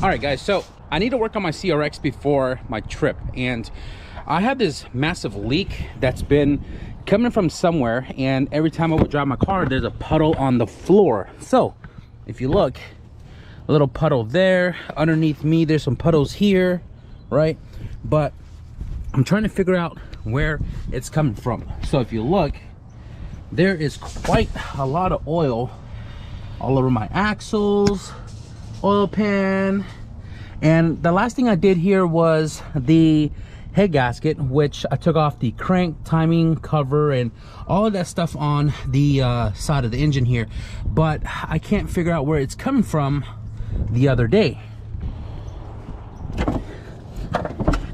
All right, guys, so I need to work on my CRX before my trip, and I have this massive leak that's been coming from somewhere, and every time I would drive my car, there's a puddle on the floor. So if you look, a little puddle there underneath me, there's some puddles here, right? But I'm trying to figure out where it's coming from. So if you look, there is quite a lot of oil all over my axles, oil pan, and the last thing I did here was the head gasket, which I took off the crank, timing, cover, and all of that stuff on the side of the engine here, but I can't figure out where it's coming from the other day.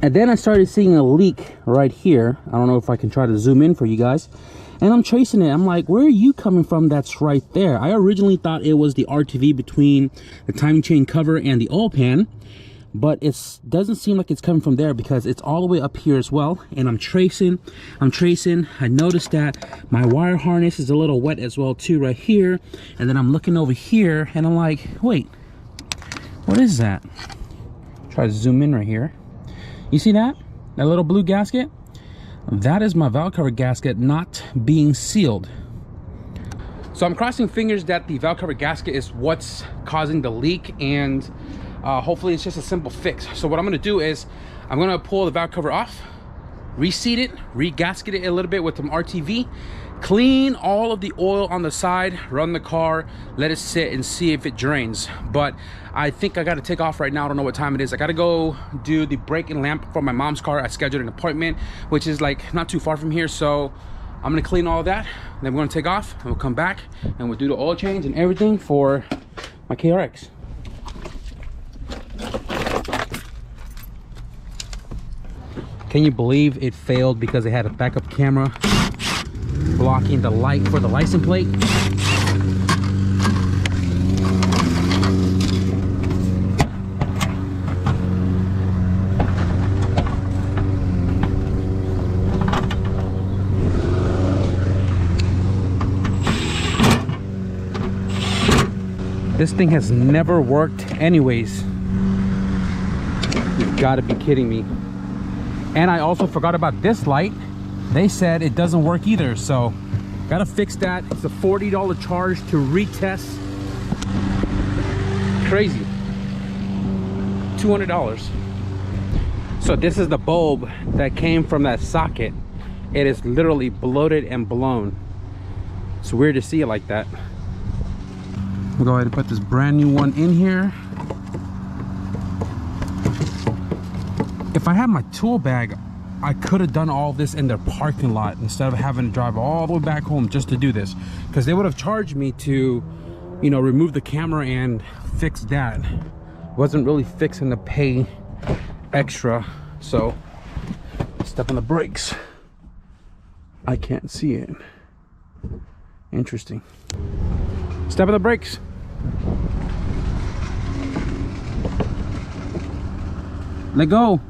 And then I started seeing a leak right here. I don't know if I can try to zoom in for you guys. And I'm tracing it. I'm like, where are you coming from? That's right there. I originally thought it was the RTV between the timing chain cover and the oil pan, but it doesn't seem like it's coming from there because it's all the way up here as well. And I'm tracing. I noticed that my wire harness is a little wet as well too right here. And then I'm looking over here and I'm like, wait, what is that? Try to zoom in right here. You see that? That little blue gasket? That is my valve cover gasket not being sealed. So I'm crossing fingers that the valve cover gasket is what's causing the leak, and hopefully it's just a simple fix. So what I'm gonna do is I'm gonna pull the valve cover off, reseat it, re-gasket it a little bit with some RTV, clean all of the oil on the side, run the car, let it sit and see if it drains. But I think I gotta take off right now. I don't know what time it is. I gotta go do the brake and lamp for my mom's car. I scheduled an appointment, which is like not too far from here. So I'm gonna clean all of that, then we're gonna take off and we'll come back and we'll do the oil change and everything for my KRX. Can you believe it failed because it had a backup camera blocking the light for the license plate? This thing has never worked anyways. You've got to be kidding me. And I also forgot about this light. They said it doesn't work either, so gotta fix that. It's a $40 charge to retest. Crazy. $200. So this is the bulb that came from that socket. It is literally bloated and blown. It's weird to see it like that. We'll go ahead and put this brand new one in here. If I had my tool bag, I could have done all this in their parking lot instead of having to drive all the way back home just to do this, because they would have charged me to, you know, remove the camera and fix that. Wasn't really fixing to pay extra. So step on the brakes. I can't see it. Interesting. Step on the brakes. Let go.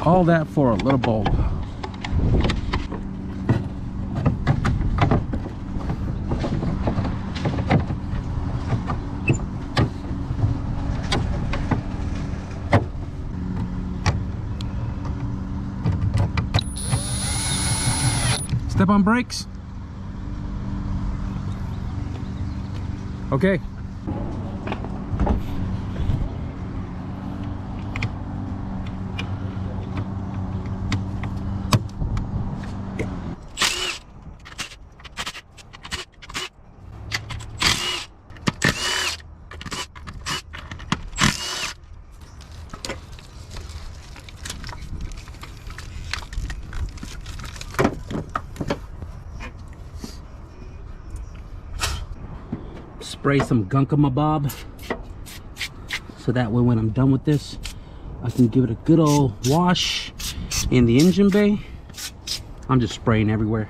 All that for a little bulb. Step on brakes. Okay. Spray some Gunk-a-ma-bob, so that way when I'm done with this, I can give it a good old wash in the engine bay. I'm just spraying everywhere.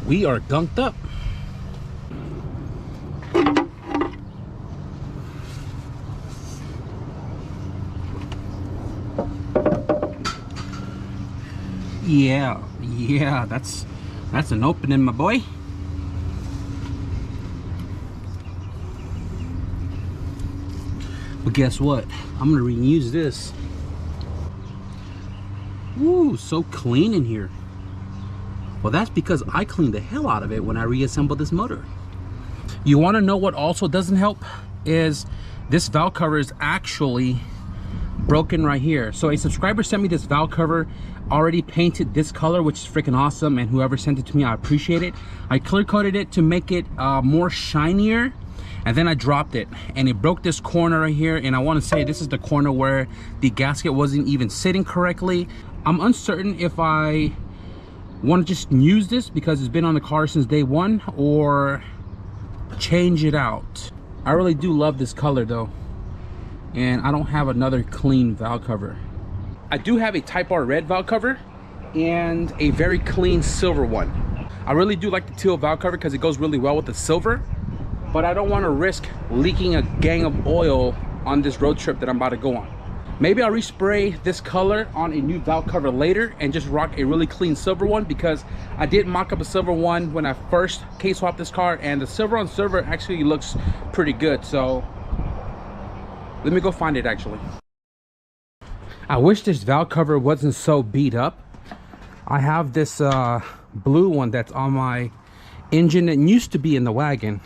We are gunked up. Yeah, that's an opening, my boy. But guess what? I'm gonna reuse this. Ooh, so clean in here. Well, that's because I cleaned the hell out of it when I reassembled this motor. You want to know what also doesn't help is this valve cover is actually broken right here. So a subscriber sent me this valve cover already painted this color, which is freaking awesome, and whoever sent it to me, I appreciate it. I clear coated it to make it more shinier, and then I dropped it and it broke this corner right here. And I want to say this is the corner where the gasket wasn't even sitting correctly. I'm uncertain if I want to just use this because it's been on the car since day one, or change it out. I really do love this color though, and I don't have another clean valve cover. I do have a Type R red valve cover and a very clean silver one. I really do like the teal valve cover because it goes really well with the silver, but I don't want to risk leaking a gang of oil on this road trip that I'm about to go on. Maybe I'll respray this color on a new valve cover later and just rock a really clean silver one, because I did mock up a silver one when I first case swapped this car, and the silver on silver actually looks pretty good. So let me go find it actually. I wish this valve cover wasn't so beat up. I have this blue one that's on my engine that used to be in the wagon,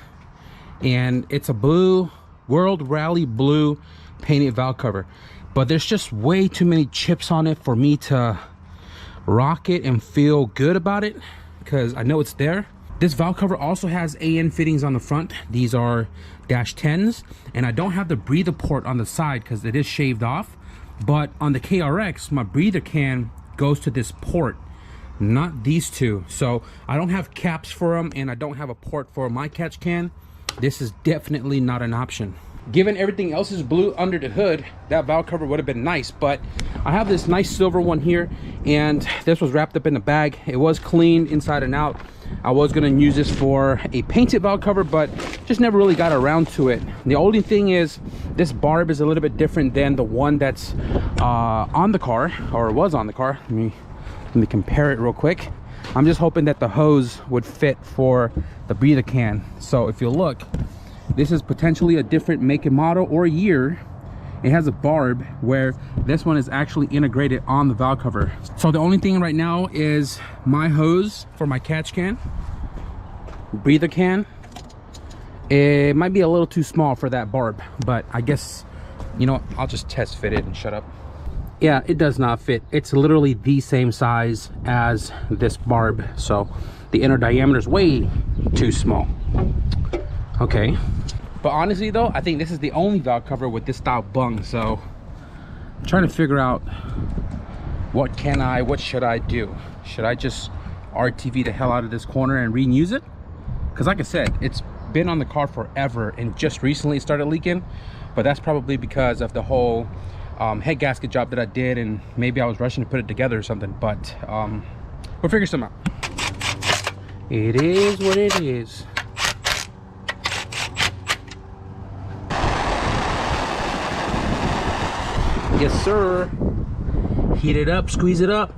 and it's a blue World Rally blue painted valve cover, but there's just way too many chips on it for me to rock it and feel good about it, because I know it's there. This valve cover also has AN fittings on the front. These are -10s, and I don't have the breather port on the side because it is shaved off. But on the KRX, my breather can goes to this port, not these two. So I don't have caps for them, and I don't have a port for my catch can. This is definitely not an option. Given everything else is blue under the hood, that valve cover would have been nice. But I have this nice silver one here, and this was wrapped up in a bag. It was cleaned inside and out. I was going to use this for a painted valve cover, but just never really got around to it. The only thing is this barb is a little bit different than the one that's on the car, or was on the car. Let me compare it real quick. I'm just hoping that the hose would fit for the breather can. So if you look, this is potentially a different make and model or year. It has a barb where this one is actually integrated on the valve cover. So the only thing right now is my hose for my catch can, breather can. It might be a little too small for that barb, but I guess, you know, I'll just test fit it and shut up. Yeah, it does not fit. It's literally the same size as this barb. So the inner diameter is way too small. Okay. But honestly though, I think this is the only valve cover with this style bung. So I'm trying to figure out what should I do? Should I just RTV the hell out of this corner and reuse it? Because like I said, it's been on the car forever and just recently started leaking. But that's probably because of the whole head gasket job that I did, and maybe I was rushing to put it together or something. But we'll figure something out. It is what it is. Yes, sir. Heat it up, squeeze it up.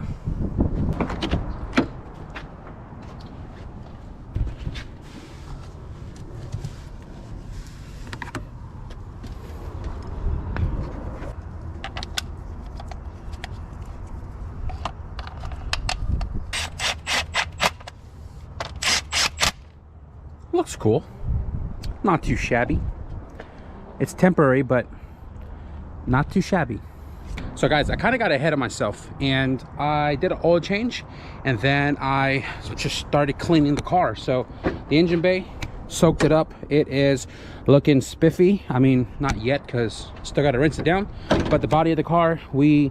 Looks cool. Not too shabby. It's temporary, but not too shabby. So guys, I kind of got ahead of myself, and I did an oil change, and then I just started cleaning the car. So the engine bay, soaked it up. It is looking spiffy. I mean, not yet because still got to rinse it down, but the body of the car, we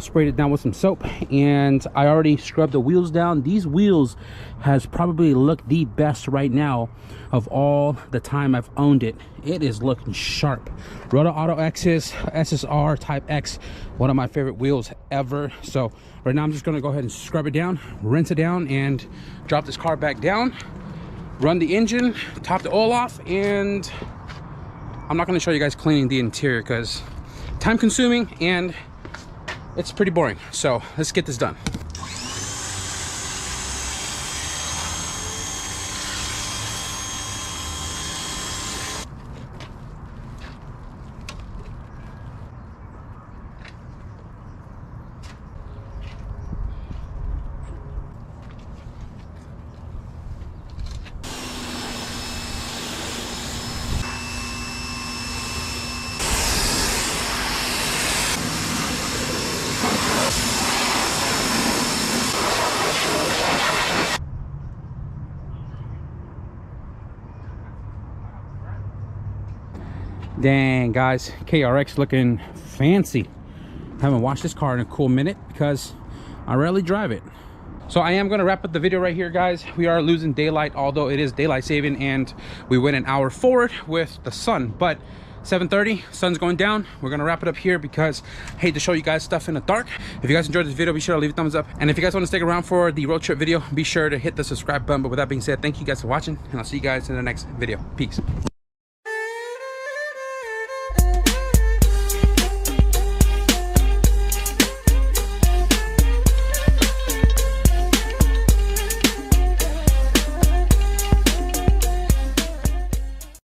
sprayed it down with some soap, and I already scrubbed the wheels down. These wheels has probably looked the best right now of all the time I've owned it. It is looking sharp. Roto Auto X's SSR Type X, one of my favorite wheels ever. So right now I'm just going to go ahead and scrub it down, rinse it down, and drop this car back down, run the engine, top the oil off, and I'm not going to show you guys cleaning the interior because time consuming and it's pretty boring. So let's get this done. Dang, guys, KRX looking fancy. Haven't washed this car in a cool minute because I rarely drive it. So I am going to wrap up the video right here, guys. We are losing daylight, although it is daylight saving, and we went an hour forward with the sun. But 7:30, sun's going down. We're going to wrap it up here because I hate to show you guys stuff in the dark. If you guys enjoyed this video, be sure to leave a thumbs up. And if you guys want to stick around for the road trip video, be sure to hit the subscribe button. But with that being said, thank you guys for watching, and I'll see you guys in the next video. Peace.